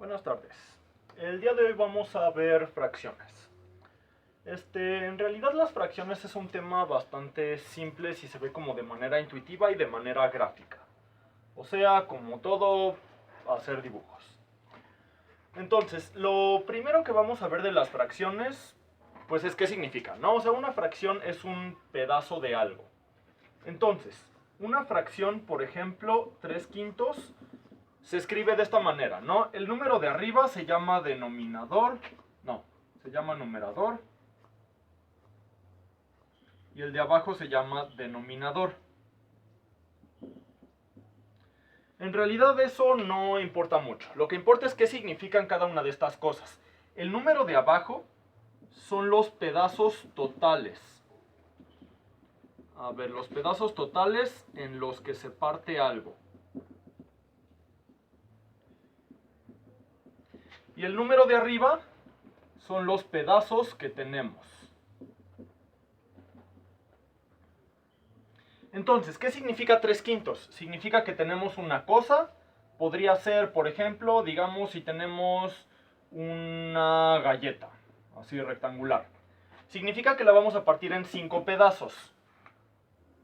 Buenas tardes. El día de hoy vamos a ver fracciones. En realidad las fracciones es un tema bastante simple si se ve como de manera intuitiva y de manera gráfica. O sea, como todo, hacer dibujos. Entonces, lo primero que vamos a ver de las fracciones, pues es qué significa, ¿no? O sea, una fracción es un pedazo de algo. Entonces, una fracción, por ejemplo, 3/5, se escribe de esta manera, ¿no? El número de arriba se llama denominador, se llama numerador, y el de abajo se llama denominador. En realidad eso no importa mucho, lo que importa es qué significan cada una de estas cosas. El número de abajo son los pedazos totales. A ver, los pedazos totales en los que se parte algo. Y el número de arriba son los pedazos que tenemos. Entonces, ¿qué significa 3/5? Significa que tenemos una cosa. Podría ser, por ejemplo, digamos si tenemos una galleta, así rectangular. Significa que la vamos a partir en 5 pedazos.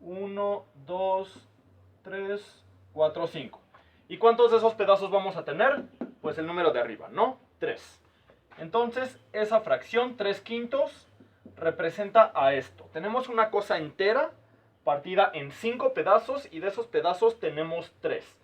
1, 2, 3, 4, 5. ¿Y cuántos de esos pedazos vamos a tener? Pues el número de arriba, ¿no? 3. Entonces, esa fracción 3/5 representa a esto. Tenemos una cosa entera partida en 5 pedazos y de esos pedazos tenemos 3.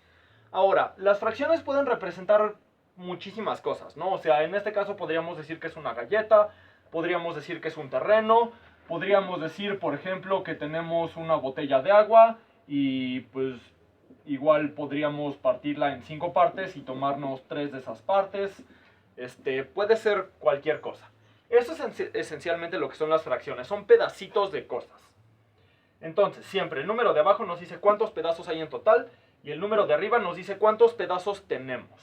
Ahora, las fracciones pueden representar muchísimas cosas, ¿no? O sea, en este caso podríamos decir que es una galleta, podríamos decir que es un terreno, podríamos decir, por ejemplo, que tenemos una botella de agua y pues igual podríamos partirla en 5 partes y tomarnos 3 de esas partes. Puede ser cualquier cosa. Eso es esencialmente lo que son las fracciones, son pedacitos de cosas. Entonces, siempre el número de abajo nos dice cuántos pedazos hay en total y el número de arriba nos dice cuántos pedazos tenemos.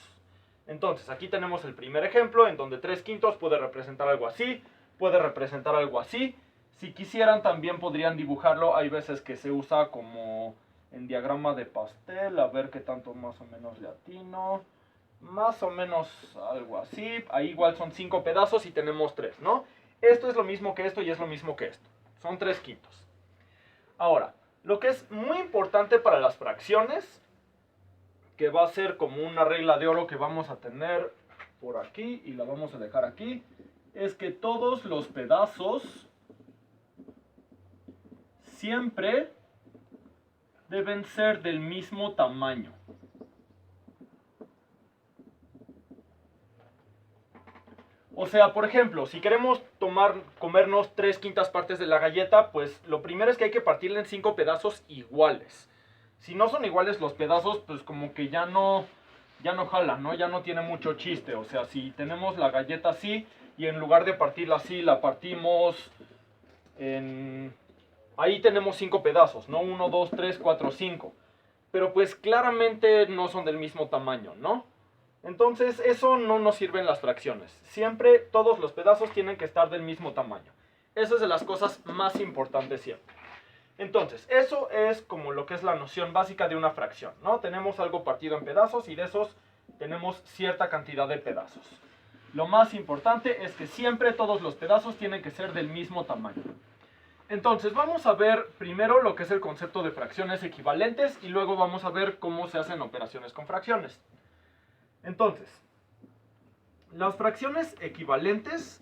Entonces, aquí tenemos el primer ejemplo en donde 3/5 puede representar algo así, puede representar algo así. Si quisieran también podrían dibujarlo, hay veces que se usa como en diagrama de pastel, a ver qué tanto más o menos le atino. Más o menos algo así, ahí igual son 5 pedazos y tenemos 3, ¿no? Esto es lo mismo que esto y es lo mismo que esto, son 3/5. Ahora, lo que es muy importante para las fracciones, que va a ser como una regla de oro que vamos a tener por aquí y la vamos a dejar aquí, es que todos los pedazos siempre deben ser del mismo tamaño. O sea, por ejemplo, si queremos comernos 3/5 partes de la galleta, pues lo primero es que hay que partirla en 5 pedazos iguales. Si no son iguales los pedazos, pues como que ya no jala, ¿no? Ya no tiene mucho chiste. O sea, si tenemos la galleta así y en lugar de partirla así, la partimos en... Ahí tenemos 5 pedazos, ¿no? 1, 2, 3, 4, 5. Pero pues claramente no son del mismo tamaño, ¿no? Entonces eso no nos sirve en las fracciones. Siempre todos los pedazos tienen que estar del mismo tamaño. Eso es de las cosas más importantes siempre. Entonces, eso es como lo que es la noción básica de una fracción, ¿no? Tenemos algo partido en pedazos y de esos tenemos cierta cantidad de pedazos. Lo más importante es que siempre todos los pedazos tienen que ser del mismo tamaño. Entonces, vamos a ver primero lo que es el concepto de fracciones equivalentes y luego vamos a ver cómo se hacen operaciones con fracciones. Entonces, las fracciones equivalentes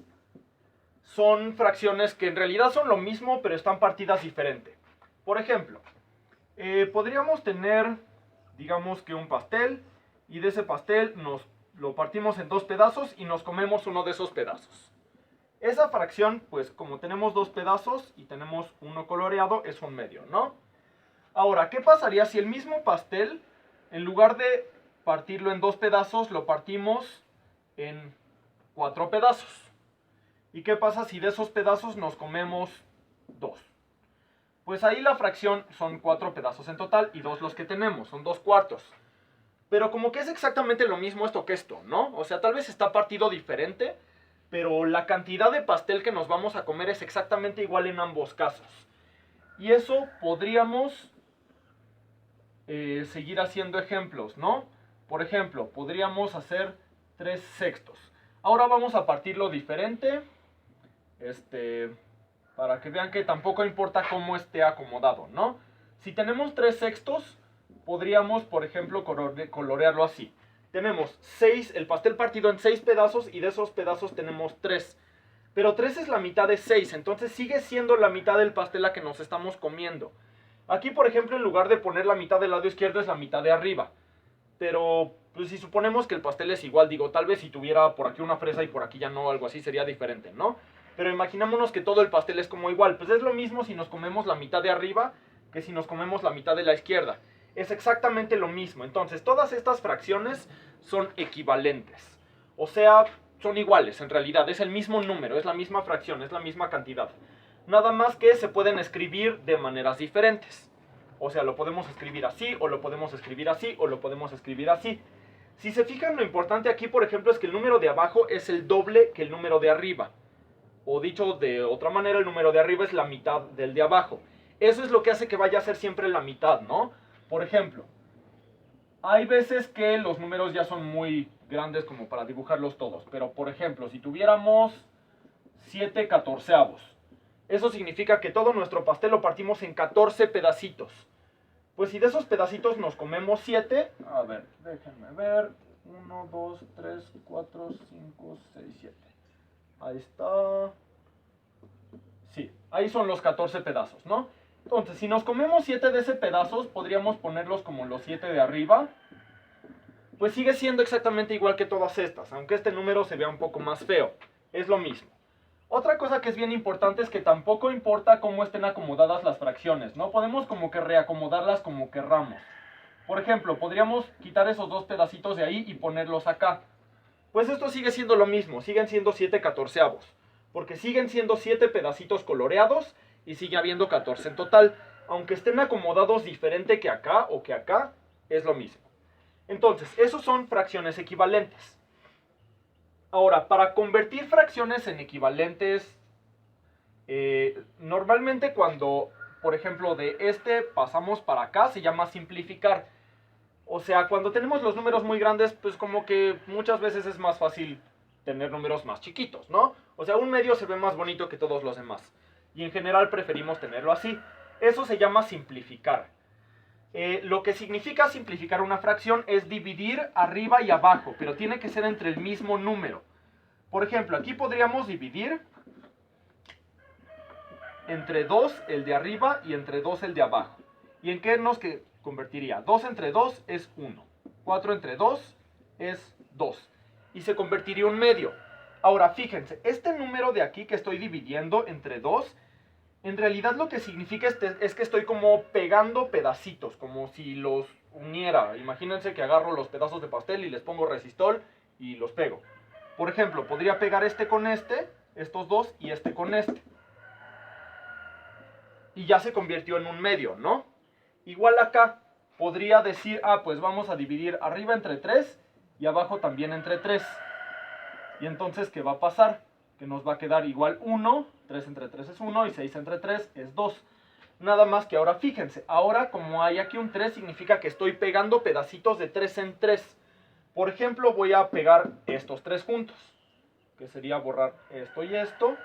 son fracciones que en realidad son lo mismo, pero están partidas diferente. Por ejemplo, podríamos tener, digamos que un pastel, y de ese pastel lo partimos en 2 pedazos y nos comemos uno de esos pedazos. Esa fracción, pues como tenemos 2 pedazos y tenemos uno coloreado, es un medio, ¿no? Ahora, ¿qué pasaría si el mismo pastel, en lugar de partirlo en 2 pedazos, lo partimos en 4 pedazos? ¿Y qué pasa si de esos pedazos nos comemos 2? Pues ahí la fracción son 4 pedazos en total y 2 los que tenemos, son 2/4. Pero como que es exactamente lo mismo esto que esto, ¿no? O sea, tal vez está partido diferente, pero la cantidad de pastel que nos vamos a comer es exactamente igual en ambos casos. Y eso podríamos seguir haciendo ejemplos, ¿no? Por ejemplo, podríamos hacer 3 sextos. Ahora vamos a partirlo diferente. Para que vean que tampoco importa cómo esté acomodado, ¿no? Si tenemos 3 sextos, podríamos, por ejemplo, colorearlo así. Tenemos el pastel partido en 6 pedazos y de esos pedazos tenemos 3. Pero 3 es la mitad de 6, entonces sigue siendo la mitad del pastel la que nos estamos comiendo. Aquí, por ejemplo, en lugar de poner la mitad del lado izquierdo es la mitad de arriba. Pero, pues si suponemos que el pastel es igual, digo, tal vez si tuviera por aquí una fresa y por aquí ya no, algo así sería diferente, ¿no? Pero imaginémonos que todo el pastel es como igual. Pues es lo mismo si nos comemos la mitad de arriba que si nos comemos la mitad de la izquierda. Es exactamente lo mismo. Entonces, todas estas fracciones son equivalentes. O sea, son iguales en realidad. Es el mismo número, es la misma fracción, es la misma cantidad. Nada más que se pueden escribir de maneras diferentes. O sea, lo podemos escribir así, o lo podemos escribir así, o lo podemos escribir así. Si se fijan, lo importante aquí, por ejemplo, es que el número de abajo es el doble que el número de arriba. O dicho de otra manera, el número de arriba es la mitad del de abajo. Eso es lo que hace que vaya a ser siempre la mitad, ¿no? Por ejemplo, hay veces que los números ya son muy grandes como para dibujarlos todos. Pero, por ejemplo, si tuviéramos 7 catorceavos, eso significa que todo nuestro pastel lo partimos en 14 pedacitos. Pues si de esos pedacitos nos comemos 7, a ver, déjenme ver, 1, 2, 3, 4, 5, 6, 7. Ahí está. Sí, ahí son los 14 pedazos, ¿no? Entonces, si nos comemos 7 de ese pedazos, podríamos ponerlos como los 7 de arriba. Pues sigue siendo exactamente igual que todas estas, aunque este número se vea un poco más feo. Es lo mismo. Otra cosa que es bien importante es que tampoco importa cómo estén acomodadas las fracciones, ¿no? Podemos como que reacomodarlas como querramos. Por ejemplo, podríamos quitar esos 2 pedacitos de ahí y ponerlos acá. Pues esto sigue siendo lo mismo, siguen siendo 7 catorceavos. Porque siguen siendo 7 pedacitos coloreados y sigue habiendo 14 en total. Aunque estén acomodados diferente que acá o que acá, es lo mismo. Entonces, esos son fracciones equivalentes. Ahora, para convertir fracciones en equivalentes, normalmente cuando, por ejemplo, de este pasamos para acá, se llama simplificar. O sea, cuando tenemos los números muy grandes, pues como que muchas veces es más fácil tener números más chiquitos, ¿no? O sea, un medio se ve más bonito que todos los demás. Y en general preferimos tenerlo así. Eso se llama simplificar. Lo que significa simplificar una fracción es dividir arriba y abajo, pero tiene que ser entre el mismo número. Por ejemplo, aquí podríamos dividir entre 2 el de arriba y entre 2 el de abajo. ¿Y en qué nos convertiría? 2 entre 2 es 1. 4 entre 2 es 2. Y se convertiría en un medio. Ahora, fíjense, este número de aquí que estoy dividiendo entre 2, en realidad lo que significa es que estoy como pegando pedacitos, como si los uniera. Imagínense que agarro los pedazos de pastel y les pongo resistol y los pego. Por ejemplo, podría pegar este con este, estos dos, y este con este. Y ya se convirtió en un medio, ¿no? Igual acá, podría decir, pues vamos a dividir arriba entre 3 y abajo también entre 3. Y entonces, ¿qué va a pasar? Que nos va a quedar igual 1, 3 entre 3 es 1 y 6 entre 3 es 2. Nada más que ahora fíjense, ahora como hay aquí un 3 significa que estoy pegando pedacitos de 3 en 3. Por ejemplo, voy a pegar estos 3 juntos, que sería borrar esto y esto.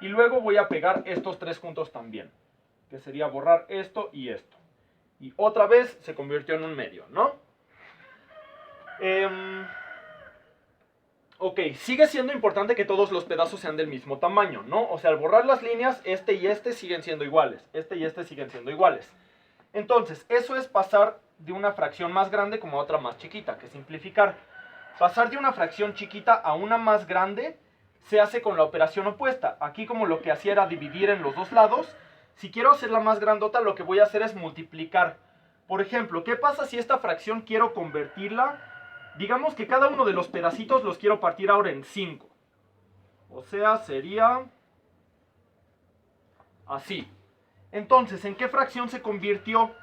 Y luego voy a pegar estos 3 juntos también, que sería borrar esto y esto. Y otra vez se convirtió en un medio, ¿no? Ok, sigue siendo importante que todos los pedazos sean del mismo tamaño, ¿no? O sea, al borrar las líneas, este y este siguen siendo iguales. Este y este siguen siendo iguales. Entonces, eso es pasar de una fracción más grande como a otra más chiquita, que es simplificar. Pasar de una fracción chiquita a una más grande se hace con la operación opuesta. Aquí como lo que hacía era dividir en los dos lados, si quiero hacerla más grandota, lo que voy a hacer es multiplicar. Por ejemplo, ¿qué pasa si esta fracción quiero convertirla? Digamos que cada uno de los pedacitos los quiero partir ahora en 5. O sea, sería así. Entonces, ¿en qué fracción se convirtió?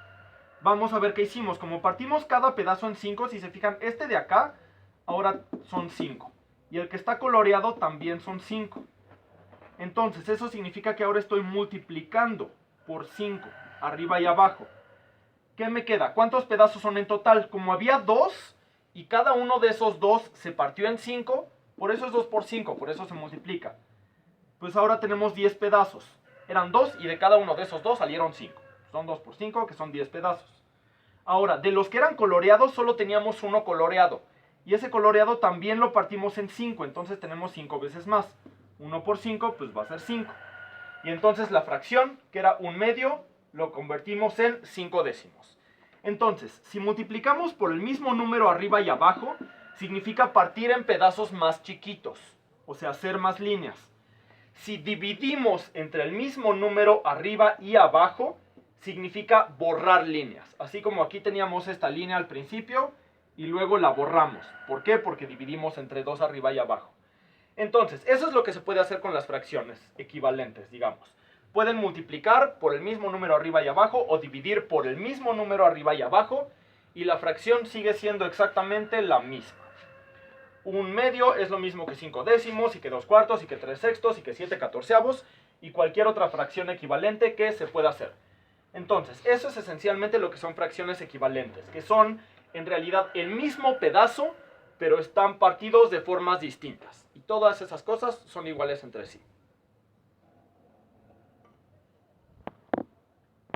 Vamos a ver qué hicimos. Como partimos cada pedazo en 5, si se fijan, este de acá ahora son 5. Y el que está coloreado también son 5. Entonces, eso significa que ahora estoy multiplicando por 5, arriba y abajo. ¿Qué me queda? ¿Cuántos pedazos son en total? Como había 2 y cada uno de esos 2 se partió en 5, por eso es 2 por 5, por eso se multiplica. Pues ahora tenemos 10 pedazos. Eran 2 y de cada uno de esos 2 salieron 5. Son 2 por 5, que son 10 pedazos. Ahora, de los que eran coloreados, solo teníamos uno coloreado. Y ese coloreado también lo partimos en 5, entonces tenemos 5 veces más. 1 por 5, pues va a ser 5. Y entonces la fracción, que era 1/2, lo convertimos en 5 décimos. Entonces, si multiplicamos por el mismo número arriba y abajo, significa partir en pedazos más chiquitos, o sea, hacer más líneas. Si dividimos entre el mismo número arriba y abajo, significa borrar líneas. Así como aquí teníamos esta línea al principio y luego la borramos. ¿Por qué? Porque dividimos entre 2 arriba y abajo. Entonces, eso es lo que se puede hacer con las fracciones equivalentes, digamos. Pueden multiplicar por el mismo número arriba y abajo o dividir por el mismo número arriba y abajo y la fracción sigue siendo exactamente la misma. 1/2 es lo mismo que 5 décimos y que 2 cuartos y que 3 sextos y que 7 catorceavos y cualquier otra fracción equivalente que se pueda hacer. Entonces, eso es esencialmente lo que son fracciones equivalentes, que son en realidad el mismo pedazo, pero están partidos de formas distintas. Y todas esas cosas son iguales entre sí.